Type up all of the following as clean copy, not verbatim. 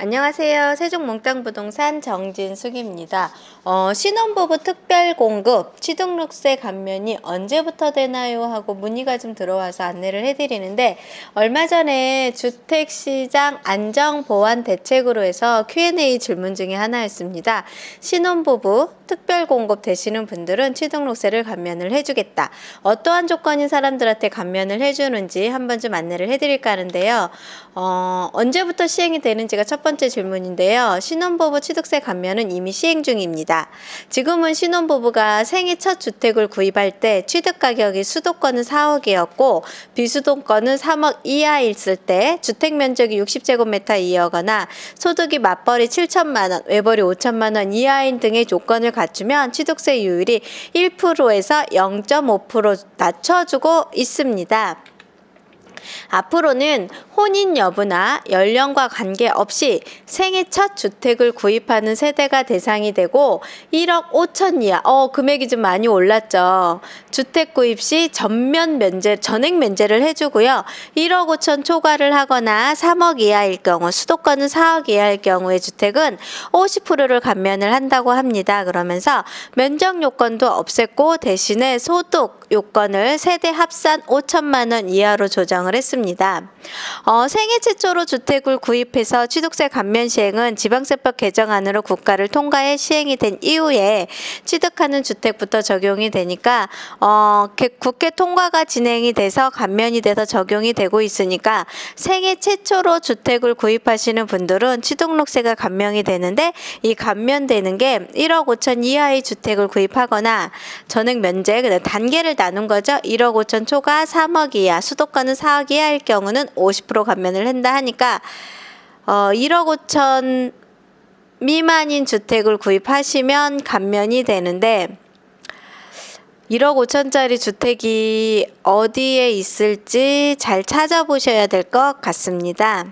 안녕하세요. 세종몽땅부동산 정진숙입니다. 신혼부부 특별공급 취등록세 감면이 언제부터 되나요? 하고 문의가 좀 들어와서 안내를 해드리는데, 얼마 전에 주택시장 안정보완 대책으로 해서 Q&A 질문 중에 하나였습니다. 신혼부부 특별공급 되시는 분들은 취등록세를 감면을 해주겠다. 어떠한 조건인 사람들한테 감면을 해주는지 한번 좀 안내를 해드릴까 하는데요. 언제부터 시행이 되는지가 첫 번째 질문인데요. 신혼부부 취득세 감면은 이미 시행 중입니다. 지금은 신혼부부가 생애 첫 주택을 구입할 때 취득가격이 수도권은 4억이었고 비수도권은 3억 이하였을 때 주택면적이 60제곱미터 이하거나 소득이 맞벌이 7천만원, 외벌이 5천만원 이하인 등의 조건을 갖추면 취득세율이 1%에서 0.5% 낮춰주고 있습니다. 앞으로는 혼인 여부나 연령과 관계없이 생애 첫 주택을 구입하는 세대가 대상이 되고 1억 5천 이하, 금액이 좀 많이 올랐죠. 주택 구입 시 전액 면제를 해주고요. 1억 5천 초과를 하거나 3억 이하일 경우, 수도권은 4억 이하일 경우의 주택은 50%를 감면을 한다고 합니다. 그러면서 면적 요건도 없앴고 대신에 소득 요건을 세대 합산 5천만 원 이하로 조정을 했습니다. 생애 최초로 주택을 구입해서 취득세 감면 시행은 지방세법 개정안으로 국가를 통과해 시행이 된 이후에 취득하는 주택부터 적용이 되니까 국회 통과가 진행이 돼서 감면이 돼서 적용이 되고 있으니까 생애 최초로 주택을 구입하시는 분들은 취등록세가 감면이 되는데, 이 감면되는 게 1억 5천 이하의 주택을 구입하거나 전액 면제, 단계를 나눈 거죠. 1억 5천 초과 3억 이하, 수도권은 4억 이하일 경우는 50% 감면을 한다 하니까 1억 5천 미만인 주택을 구입하시면 감면이 되는데, 1억 5천짜리 주택이 어디에 있을지 잘 찾아보셔야 될 것 같습니다.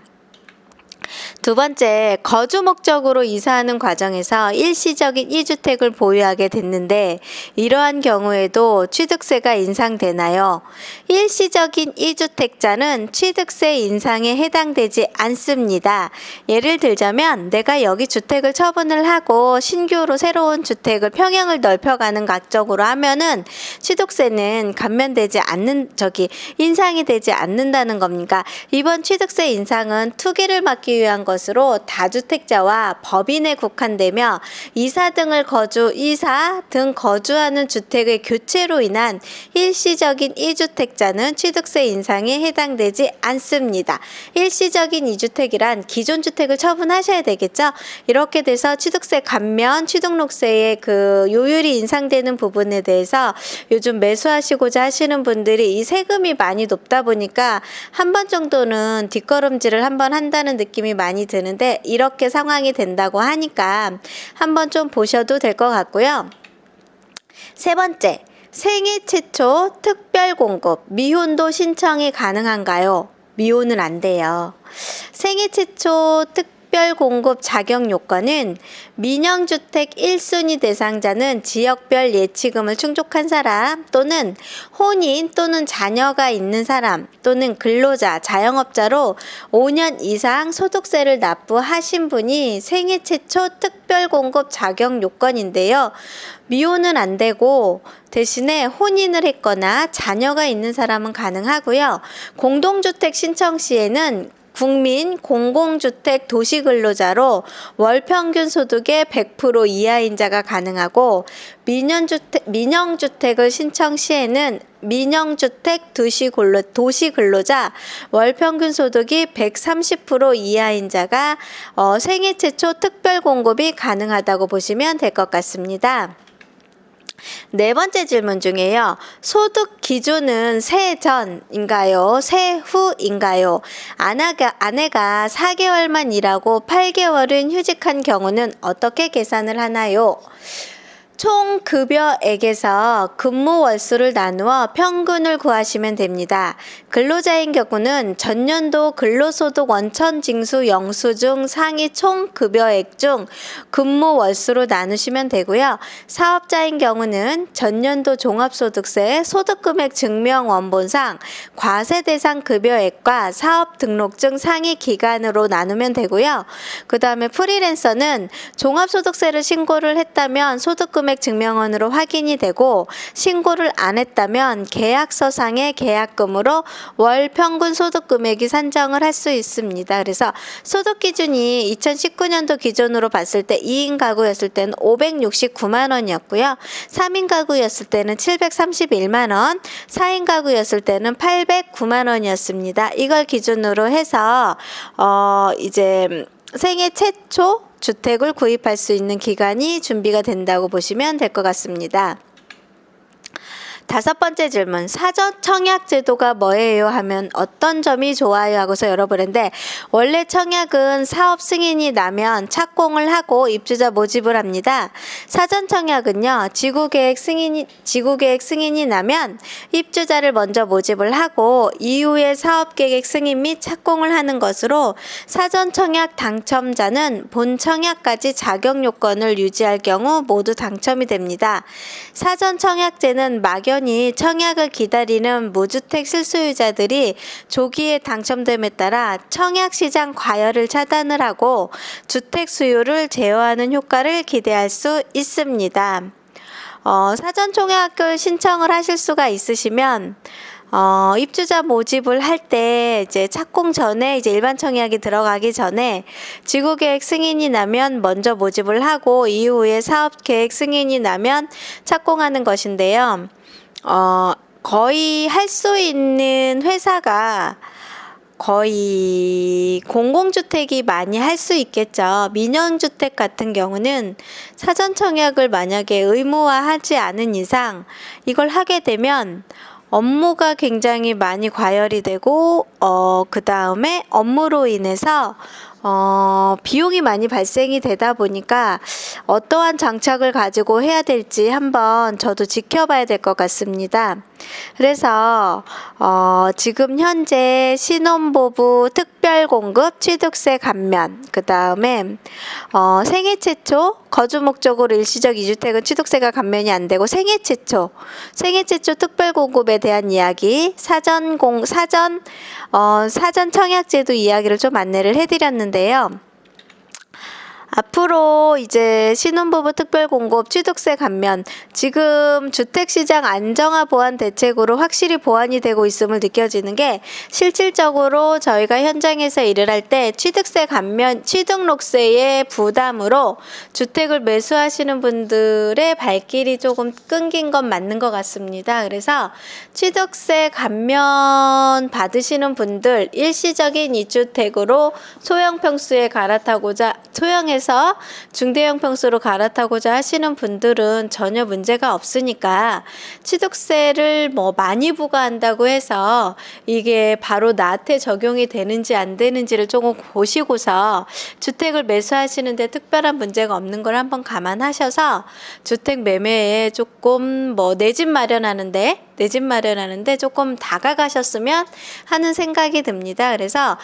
두 번째, 거주 목적으로 이사하는 과정에서 일시적인 2주택을 보유하게 됐는데 이러한 경우에도 취득세가 인상되나요? 일시적인 2주택자는 취득세 인상에 해당되지 않습니다. 예를 들자면 내가 여기 주택을 처분을 하고 신규로 새로운 주택을 평형을 넓혀가는 각적으로 하면은 취득세는 인상이 되지 않는다는 겁니까? 이번 취득세 인상은 투기를 막기 위한 것으로 다주택자와 법인에 국한되며 이사 등 거주하는 주택의 교체로 인한 일시적인 2주택자는 취득세 인상에 해당되지 않습니다. 일시적인 2주택이란 기존 주택을 처분하셔야 되겠죠? 이렇게 돼서 취득세 감면, 취등록세의 그 요율이 인상되는 부분에 대해서 요즘 매수하시고자 하시는 분들이 이 세금이 많이 높다 보니까 한 번 정도는 뒷걸음질을 한번 한다는 느낌이 많이 드는데, 이렇게 상황이 된다고 하니까 한번 좀 보셔도 될 것 같고요. 세 번째, 생애 최초 특별공급, 미혼도 신청이 가능한가요? 미혼은 안 돼요. 생애 최초 특별공급 자격 요건은 민영주택 1순위 대상자는 지역별 예치금을 충족한 사람, 또는 혼인 또는 자녀가 있는 사람, 또는 근로자, 자영업자로 5년 이상 소득세를 납부하신 분이 생애 최초 특별공급 자격 요건인데요. 미혼은 안 되고 대신에 혼인을 했거나 자녀가 있는 사람은 가능하고요. 공동주택 신청 시에는 국민 공공주택 도시근로자로 월평균 소득의 100% 이하인 자가 가능하고, 민영주택을 신청 시에는 민영주택 도시근로자 월평균 소득이 130% 이하인 자가 생애 최초 특별공급이 가능하다고 보시면 될 것 같습니다. 네 번째 질문 중에요. 소득 기준은 세전인가요? 세후인가요? 아내가 4개월만 일하고 8개월은 휴직한 경우는 어떻게 계산을 하나요? 총 급여액에서 근무 월수를 나누어 평균을 구하시면 됩니다. 근로자인 경우는 전년도 근로소득 원천 징수 영수증 상위 총 급여액 중 근무 월수로 나누시면 되고요. 사업자인 경우는 전년도 종합소득세 소득금액 증명 원본상 과세 대상 급여액과 사업 등록증 상위 기간으로 나누면 되고요. 그 다음에 프리랜서는 종합소득세를 신고를 했다면 소득금액 증명원으로 확인이 되고 신고를 안 했다면 계약서상의 계약금으로 월 평균 소득금액이 산정을 할 수 있습니다. 그래서 소득기준이 2019년도 기준으로 봤을 때 2인 가구였을 때는 569만 원이었고요. 3인 가구였을 때는 731만 원, 4인 가구였을 때는 809만 원이었습니다. 이걸 기준으로 해서 이제 생애 최초 주택을 구입할 수 있는 기간이 준비가 된다고 보시면 될 것 같습니다. 5번째 질문, 사전 청약 제도가 뭐예요? 하면 어떤 점이 좋아요? 하고서 여러분인데, 원래 청약은 사업 승인이 나면 착공을 하고 입주자 모집을 합니다. 사전 청약은요, 지구계획 승인이 나면 입주자를 먼저 모집을 하고 이후에 사업계획 승인 및 착공을 하는 것으로 사전 청약 당첨자는 본 청약까지 자격 요건을 유지할 경우 모두 당첨이 됩니다. 사전 청약제는 막연히 청약을 기다리는 무주택 실소유자들이 조기에 당첨됨에 따라 청약시장 과열을 차단을 하고 주택 수요를 제어하는 효과를 기대할 수 있습니다. 사전 청약을 신청을 하실 수가 있으시면 입주자 모집을 할 때 이제 착공 전에 이제 일반 청약이 들어가기 전에 지구계획 승인이 나면 먼저 모집을 하고 이후에 사업계획 승인이 나면 착공하는 것인데요. 거의 할 수 있는 회사가 거의 공공주택이 많이 할 수 있겠죠. 민영주택 같은 경우는 사전 청약을 만약에 의무화하지 않은 이상 이걸 하게 되면 업무가 굉장히 많이 과열이 되고 그 다음에 업무로 인해서 비용이 많이 발생이 되다 보니까 어떠한 장착을 가지고 해야 될지 한번 저도 지켜봐야 될 것 같습니다. 그래서 지금 현재 신혼부부 특별공급 취득세 감면, 그 다음에 생애 최초 거주 목적으로 일시적 2주택은 취득세가 감면이 안 되고 생애 최초 특별공급에 대한 이야기, 사전 청약제도 이야기를 좀 안내를 해드렸는데요. 앞으로 이제 신혼부부 특별공급 취득세 감면, 지금 주택시장 안정화 보완 대책으로 확실히 보완이 되고 있음을 느껴지는 게, 실질적으로 저희가 현장에서 일을 할 때 취득세 감면, 취득록세의 부담으로 주택을 매수하시는 분들의 발길이 조금 끊긴 건 맞는 것 같습니다. 그래서 취득세 감면 받으시는 분들, 일시적인 2주택으로 소형 평수에 소형에서 중대형 평수로 갈아타고자 하시는 분들은 전혀 문제가 없으니까 취득세를 많이 부과한다고 해서 이게 바로 나한테 적용이 되는지 안 되는지를 조금 보시고서 주택을 매수하시는데 특별한 문제가 없는 걸 한번 감안하셔서 주택 매매에 조금 내 집 마련하는데 조금 다가가셨으면 하는 생각이 듭니다. 그래서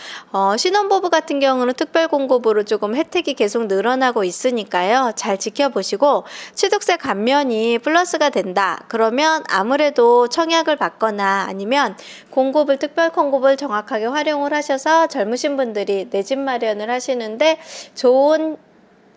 신혼부부 같은 경우는 특별공급으로 조금 혜택이 계속 늘어나고 있으니까요. 잘 지켜보시고, 취득세 감면이 플러스가 된다. 그러면 아무래도 청약을 받거나 아니면 특별공급을 정확하게 활용을 하셔서 젊으신 분들이 내 집 마련을 하시는데 좋은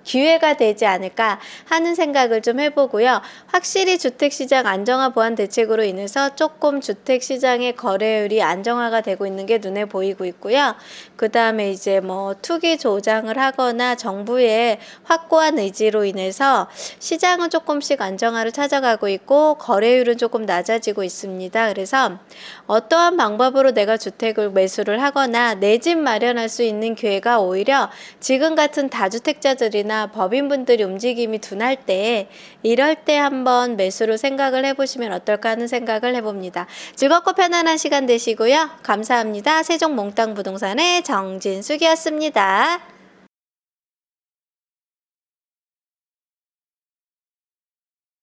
기회가 되지 않을까 하는 생각을 좀 해보고요. 확실히 주택시장 안정화 보완 대책으로 인해서 조금 주택시장의 거래율이 안정화가 되고 있는 게 눈에 보이고 있고요. 그 다음에 이제 투기 조장을 하거나 정부의 확고한 의지로 인해서 시장은 조금씩 안정화를 찾아가고 있고 거래율은 조금 낮아지고 있습니다. 그래서 어떠한 방법으로 내가 주택을 매수를 하거나 내 집 마련할 수 있는 기회가 오히려 지금 같은 다주택자들이나 법인분들이 움직임이 둔할 때, 이럴 때 한번 매수를 생각을 해보시면 어떨까 하는 생각을 해봅니다. 즐겁고 편안한 시간 되시고요. 감사합니다. 세종몽땅부동산의 정진숙이었습니다.